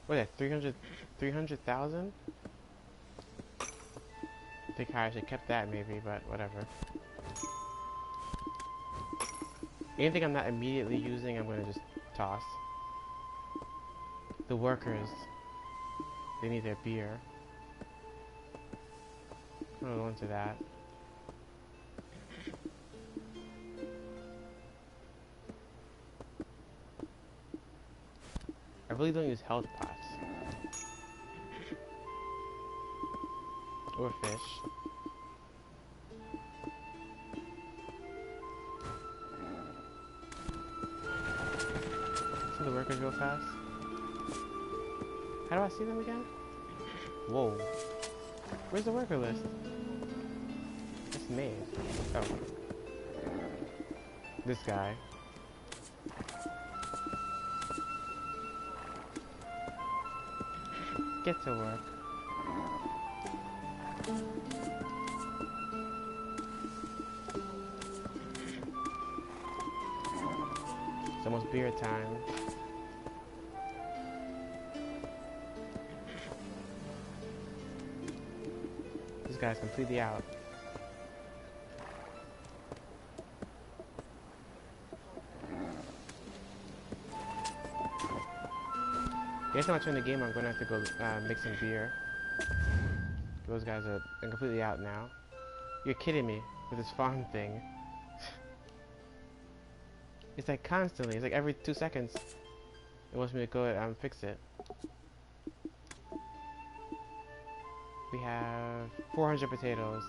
What is that? 300,000? I think I should have kept that maybe, but whatever. Anything I'm not immediately using, I'm gonna just toss. The workers, they need their beer. I'm gonna go into that. I really don't use health pots. Or fish. See the workers real fast? How do I see them again? Whoa. Where's the worker list? It's me. Oh. This guy. Get to work. It's almost beer time. This guy's completely out. Guess I'm not turning the game on. I'm gonna have to go make some beer. Those guys are completely out now. You're kidding me with this farm thing. It's like constantly. It's like every 2 seconds. It wants me to go and fix it. We have 400 potatoes.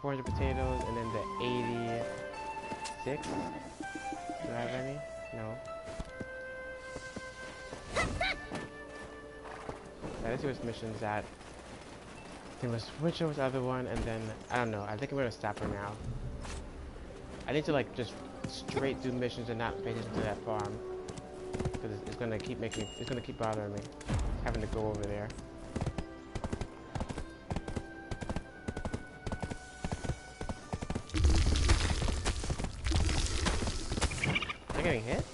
400 potatoes, and then the 86. Do I have any? No. Let's see what this mission's at. Then we'll switch over to the other one, and then I don't know. I think I'm gonna stop her now. I need to like just straight do missions and not pay attention to that farm, because it's gonna keep making. It's gonna keep bothering me, having to go over there. Am I getting hit?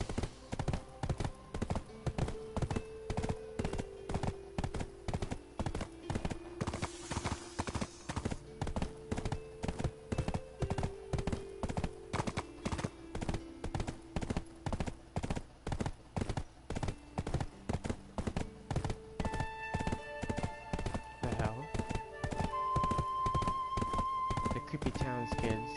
Creepy town skids.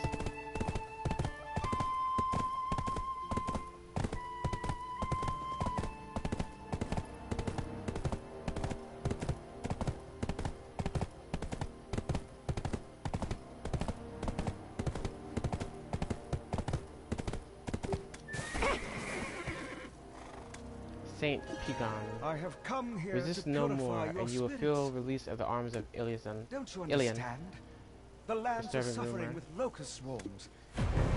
Saint Pigon. I have come here Resist to no purify more, your and you will spirits. feel release of the arms of Ilion. Don't you Ilion. understand? The lands are Disturbing suffering rumor. with locust swarms.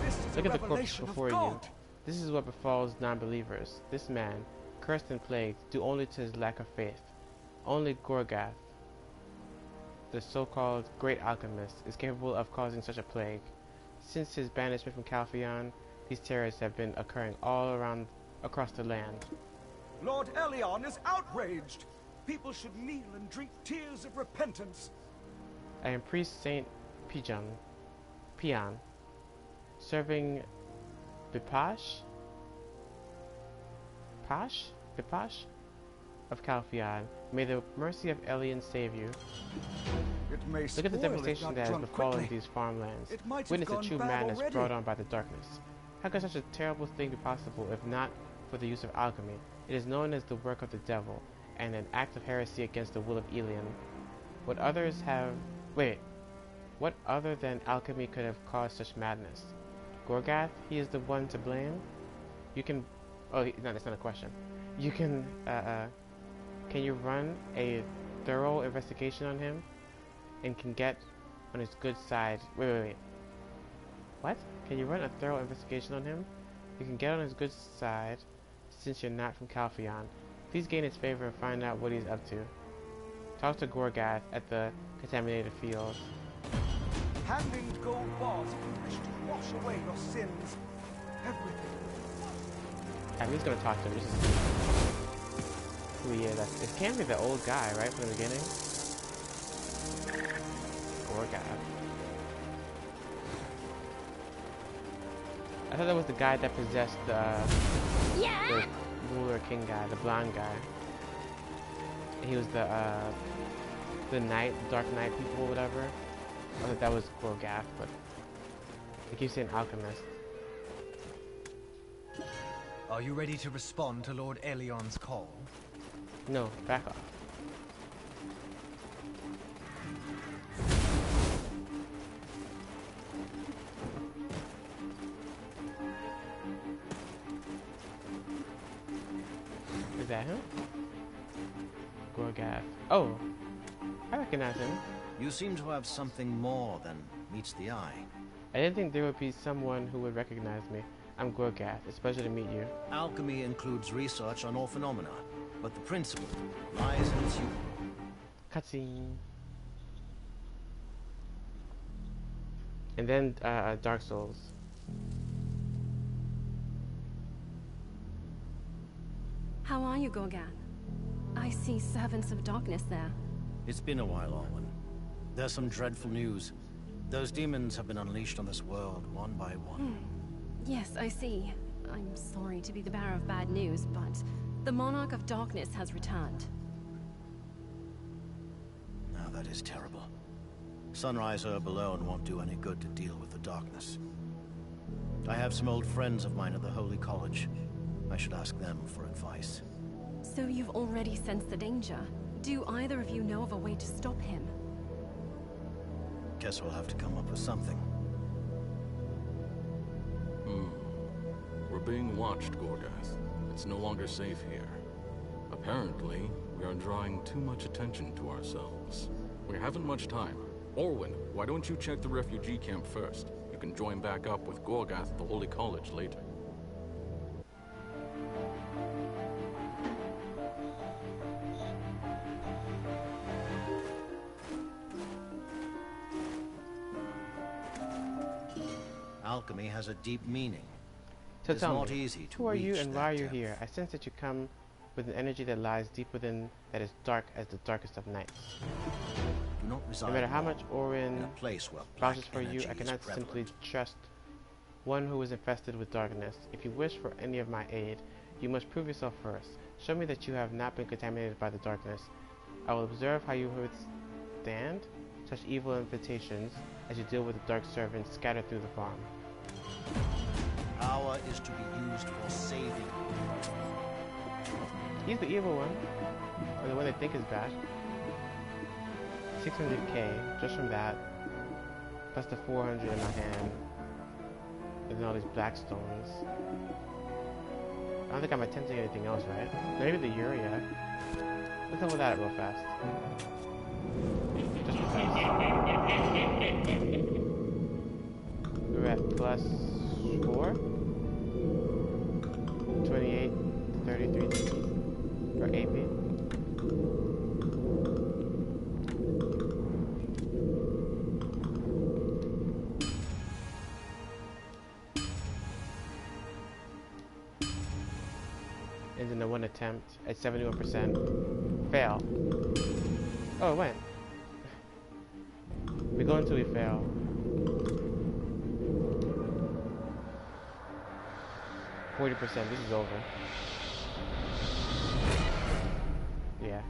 This is Look a at the corpse revelation of before you. God. This is what befalls non-believers. This man, cursed and plagued, due only to his lack of faith. Only Gorgath, the so-called great alchemist, is capable of causing such a plague. Since his banishment from Calpheon, these terrors have been occurring all around across the land. Lord Elion is outraged. People should kneel and drink tears of repentance. I am priest Saint Pion, serving Bipash of Calpheon. May the mercy of Elion save you. It may Look at the spoil if devastation not that has drunk befallen quickly. these farmlands. It might have Witness the gone true bad madness already. brought on by the darkness. How could such a terrible thing be possible if not for the use of alchemy? It is known as the work of the devil, and an act of heresy against the will of Elion. What other than alchemy could have caused such madness? Gorgath, he is the one to blame? You can... Oh, no, that's not a question. You can you run a thorough investigation on him? And can get on his good side... Wait. What? Can you run a thorough investigation on him? You can get on his good side, since you're not from Calpheon. Please gain his favor and find out what he's up to. Talk to Gorgath at the contaminated field. Handing gold bars if you wish to wash away your sins. Everything. I'm just gonna talk to him. This is who he is. It can't be the old guy, right, from the beginning? Gorgath. I thought that was the guy that possessed the ruler king guy, the blonde guy. He was the knight, dark knight people or whatever. I thought that was Gorgath, but I keep saying alchemist. Are you ready to respond to Lord Elion's call? No, back off. Is that him? Gorgath. Oh, I recognize him. You seem to have something more than meets the eye. I didn't think there would be someone who would recognize me. I'm Gorgath. It's a pleasure to meet you. Alchemy includes research on all phenomena, but the principle lies in its use. Cutscene. And then Dark Souls. How are you, Gorgath? I see servants of darkness there. It's been a while, Alwyn. There's some dreadful news. Those demons have been unleashed on this world, one by one. Yes, I see. I'm sorry to be the bearer of bad news, but The Monarch of Darkness has returned. Now that is terrible. Sunrise Herb alone won't do any good to deal with the darkness. I have some old friends of mine at the Holy College. I should ask them for advice. So you've already sensed the danger. Do either of you know of a way to stop him? Guess we'll have to come up with something. We're being watched, Gorgath. It's no longer safe here. Apparently, we are drawing too much attention to ourselves. We haven't much time. Orwin, why don't you check the refugee camp first? You can join back up with Gorgath at the Holy College later. Alchemy has a deep meaning. So It's tell not me, easy to who are you reach and that why are you depth. here? I sense that you come with an energy that lies deep within, that is dark as the darkest of nights. Do not reside No matter how long much Orin in a place where vouches black for you, energy I is cannot prevalent. simply trust one who is infested with darkness. If you wish for any of my aid, you must prove yourself first. Show me that you have not been contaminated by the darkness. I will observe how you withstand such evil invitations as you deal with the dark servants scattered through the farm. Power is to be used for saving. He's the evil one, or the one they think is bad. 600k just from that, plus the 400 in my hand, and then all these black stones. I don't think I'm attempting anything else, right? Maybe the Uria. Let's level that real fast. Just because. We're at plus 4? 28, 33 DP for AP. And then the one attempt at 71%. Fail. Oh, it went. We go until we fail. %. This is over. Yeah.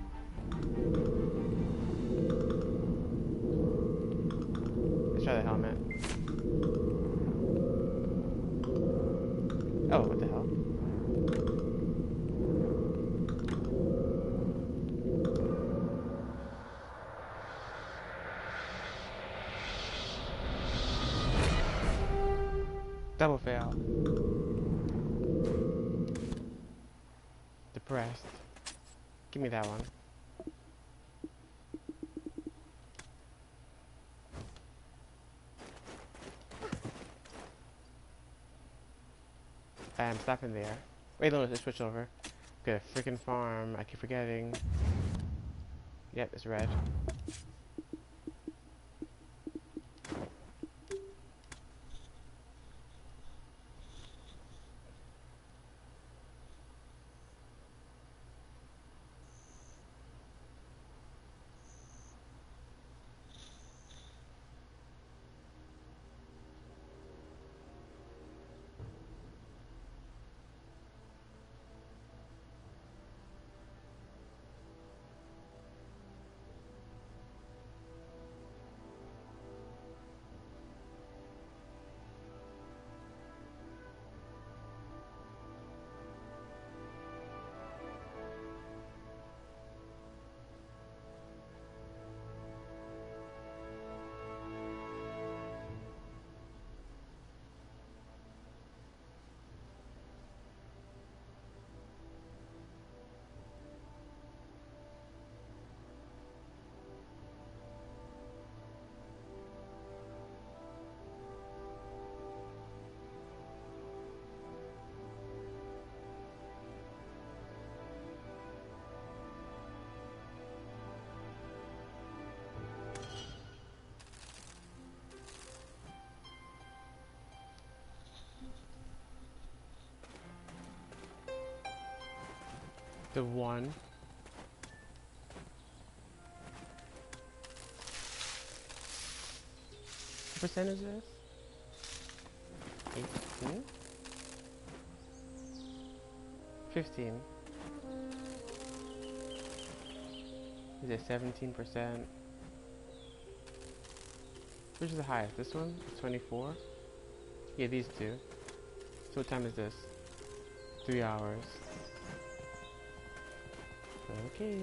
Let's try the helmet. Oh, what the hell? Double fail. Depressed. Give me that one. I'm stopping there. Wait, no, let's switch over. Good, freaking farm. I keep forgetting. Yep, it's red. The one. What percent is this? 18? 15. Is it 17%? Which is the highest? This one? It's 24? Yeah, these two. So what time is this? 3 hours. Okay.